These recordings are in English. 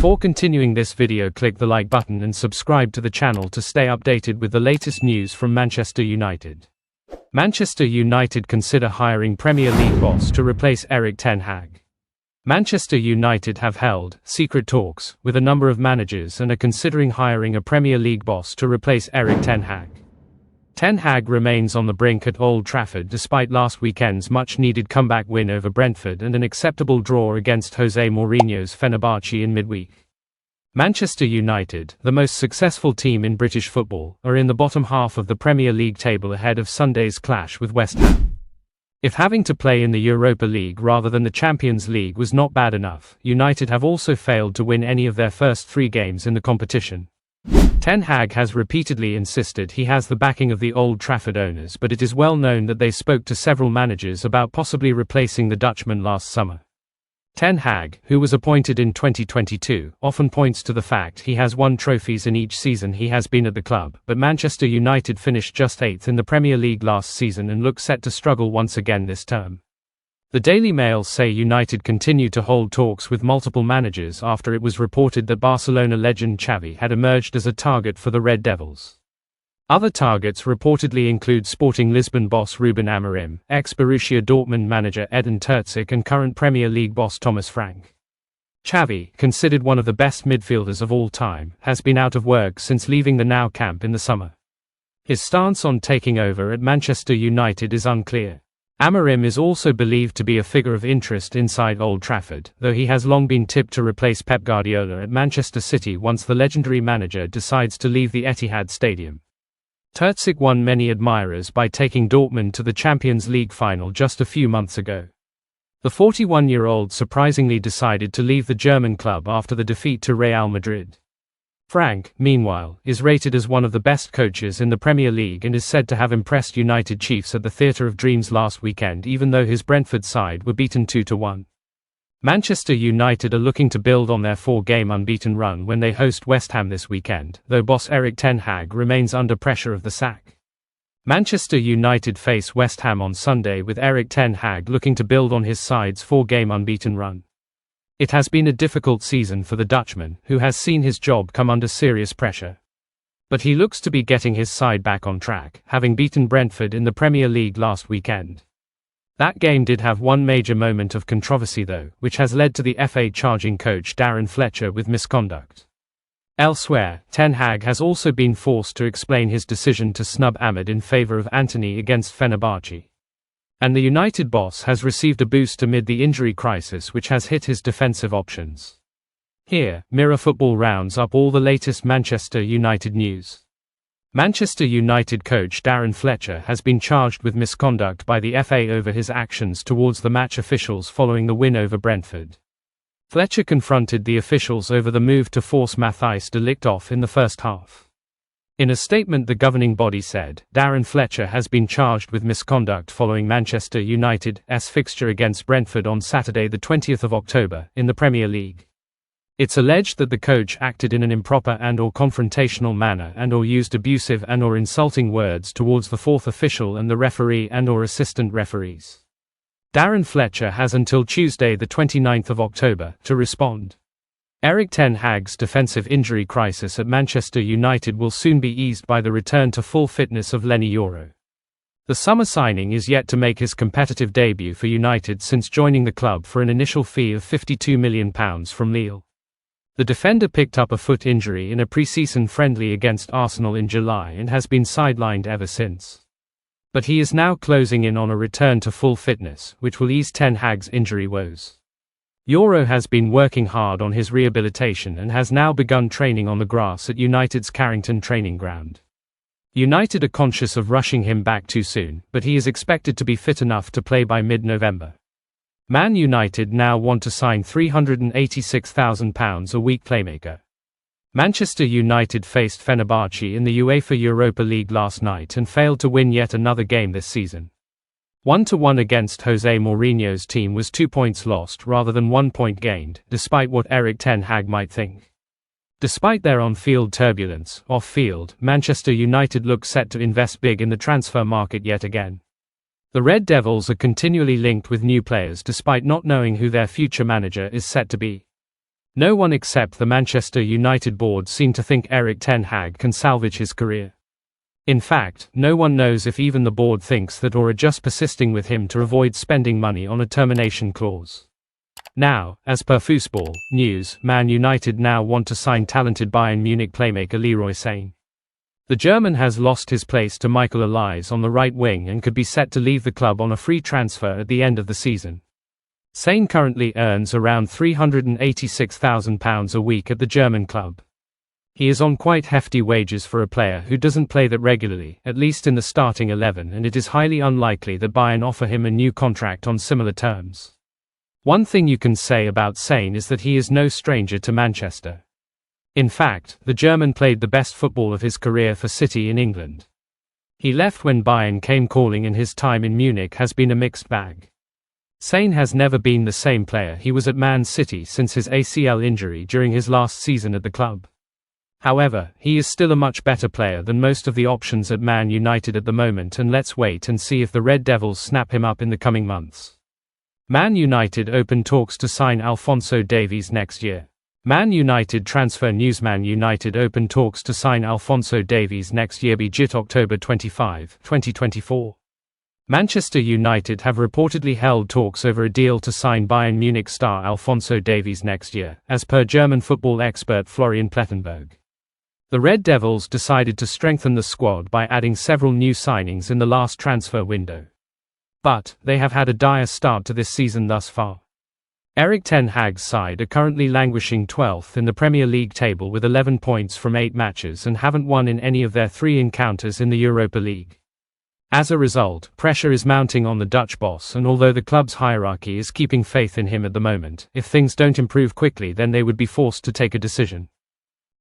Before continuing this video, click the like button and subscribe to the channel to stay updated with the latest news from Manchester United. Manchester United consider hiring Premier League boss to replace ERIK Ten Hag. Manchester United have held secret talks with a number of managers and are considering hiring a Premier League boss to replace ERIK Ten Hag. Ten Hag remains on the brink at Old Trafford despite last weekend's much-needed comeback win over Brentford and an acceptable draw against Jose Mourinho's Fenerbahce in midweek. Manchester United, the most successful team in British football, are in the bottom half of the Premier League table ahead of Sunday's clash with West Ham. If having to play in the Europa League rather than the Champions League was not bad enough, United have also failed to win any of their first 3 games in the competition. Ten Hag has repeatedly insisted he has the backing of the Old Trafford owners, but it is well known that they spoke to several managers about possibly replacing the Dutchman last summer. Ten Hag, who was appointed in 2022, often points to the fact he has won trophies in each season he has been at the club, but Manchester United finished just 8th in the Premier League last season and look set to struggle once again this term. The Daily Mail say United continue to hold talks with multiple managers after it was reported that Barcelona legend Xavi had emerged as a target for the Red Devils. Other targets reportedly include Sporting Lisbon boss Ruben Amorim, ex-Borussia Dortmund manager Edin Terzic and current Premier League boss Thomas Frank. Xavi, considered one of the best midfielders of all time, has been out of work since leaving the Nou camp in the summer. His stance on taking over at Manchester United is unclear. Amorim is also believed to be a figure of interest inside Old Trafford, though he has long been tipped to replace Pep Guardiola at Manchester City once the legendary manager decides to leave the Etihad Stadium. Terzic won many admirers by taking Dortmund to the Champions League final just a few months ago. The 41-year-old surprisingly decided to leave the German club after the defeat to Real Madrid. Frank, meanwhile, is rated as one of the best coaches in the Premier League and is said to have impressed United Chiefs at the Theatre of Dreams last weekend, even though his Brentford side were beaten 2-1. Manchester United are looking to build on their 4-game unbeaten run when they host West Ham this weekend, though boss ERIK Ten Hag remains under pressure of the sack. Manchester United face West Ham on Sunday with ERIK Ten Hag looking to build on his side's 4-game unbeaten run. It has been a difficult season for the Dutchman, who has seen his job come under serious pressure. But he looks to be getting his side back on track, having beaten Brentford in the Premier League last weekend. That game did have one major moment of controversy though, which has led to the FA charging coach Darren Fletcher with misconduct. Elsewhere, Ten Hag has also been forced to explain his decision to snub Ahmed in favour of Antony against Fenerbahce. And the United boss has received a boost amid the injury crisis which has hit his defensive options. Here, Mirror Football rounds up all the latest Manchester United news. Manchester United coach Darren Fletcher has been charged with misconduct by the FA over his actions towards the match officials following the win over Brentford. Fletcher confronted the officials over the move to force Matthijs de Ligt off in the first half. In a statement, the governing body said, Darren Fletcher has been charged with misconduct following Manchester United's fixture against Brentford on Saturday the 20th of October, in the Premier League. It's alleged that the coach acted in an improper and/or confrontational manner and/or used abusive and/or insulting words towards the 4th official and the referee and/or assistant referees. Darren Fletcher has until Tuesday the 29th of October to respond. ERIK Ten Hag's defensive injury crisis at Manchester United will soon be eased by the return to full fitness of Leny Yoro. The summer signing is yet to make his competitive debut for United since joining the club for an initial fee of £52 million from Lille. The defender picked up a foot injury in a pre-season friendly against Arsenal in July and has been sidelined ever since. But he is now closing in on a return to full fitness, which will ease Ten Hag's injury woes. Yoro has been working hard on his rehabilitation and has now begun training on the grass at United's Carrington training ground. United are conscious of rushing him back too soon, but he is expected to be fit enough to play by mid-November. Man United now want to sign £386,000 a week playmaker. Manchester United faced Fenerbahce in the UEFA Europa League last night and failed to win yet another game this season. 1-1 against Jose Mourinho's team was 2 points lost rather than 1 point gained, despite what ERIK Ten Hag might think. Despite their on-field turbulence, off-field, Manchester United look set to invest big in the transfer market yet again. The Red Devils are continually linked with new players despite not knowing who their future manager is set to be. No one except the Manchester United board seem to think Erik ten Hag can salvage his career. In fact, no one knows if even the board thinks that or are just persisting with him to avoid spending money on a termination clause. Now, as per Football News, Man United now want to sign talented Bayern Munich playmaker Leroy Sane. The German has lost his place to Michael Olise on the right wing and could be set to leave the club on a free transfer at the end of the season. Sane currently earns around £386,000 a week at the German club. He is on quite hefty wages for a player who doesn't play that regularly, at least in the starting 11, and it is highly unlikely that Bayern offer him a new contract on similar terms. One thing you can say about Sane is that he is no stranger to Manchester. In fact, the German played the best football of his career for City in England. He left when Bayern came calling, and his time in Munich has been a mixed bag. Sane has never been the same player he was at Man City since his ACL injury during his last season at the club. However, he is still a much better player than most of the options at Man United at the moment, and let's wait and see if the Red Devils snap him up in the coming months. Man United open talks to sign Alphonso Davies next year. Man United transfer news: Man United open talks to sign Alphonso Davies next year. Begit October 25, 2024. Manchester United have reportedly held talks over a deal to sign Bayern Munich star Alphonso Davies next year, as per German football expert Florian Plettenberg. The Red Devils decided to strengthen the squad by adding several new signings in the last transfer window. But they have had a dire start to this season thus far. Erik ten Hag's side are currently languishing 12th in the Premier League table with 11 points from 8 matches and haven't won in any of their 3 encounters in the Europa League. As a result, pressure is mounting on the Dutch boss, and although the club's hierarchy is keeping faith in him at the moment, if things don't improve quickly then they would be forced to take a decision.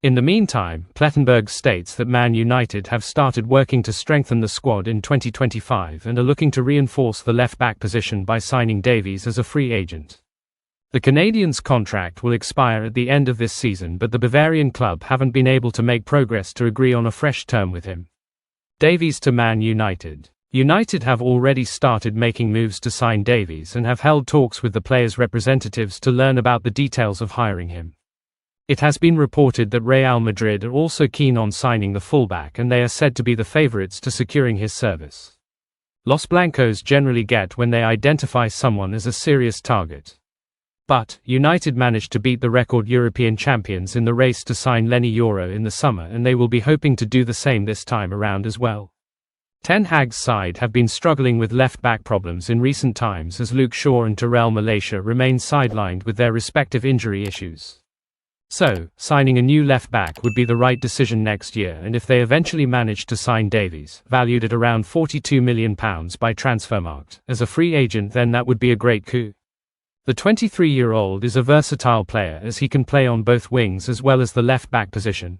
In the meantime, Plettenberg states that Man United have started working to strengthen the squad in 2025 and are looking to reinforce the left-back position by signing Davies as a free agent. The Canadian's contract will expire at the end of this season, but the Bavarian club haven't been able to make progress to agree on a fresh term with him. Davies to Man United. United have already started making moves to sign Davies and have held talks with the player's representatives to learn about the details of hiring him. It has been reported that Real Madrid are also keen on signing the fullback, and they are said to be the favourites to securing his service. Los Blancos generally get when they identify someone as a serious target. But United managed to beat the record European champions in the race to sign Lenny Yoro in the summer, and they will be hoping to do the same this time around as well. Ten Hag's side have been struggling with left-back problems in recent times, as Luke Shaw and Terrell Malaysia remain sidelined with their respective injury issues. So, signing a new left-back would be the right decision next year, and if they eventually manage to sign Davies, valued at around £42 million by Transfermarkt, as a free agent, then that would be a great coup. The 23-year-old is a versatile player, as he can play on both wings as well as the left-back position.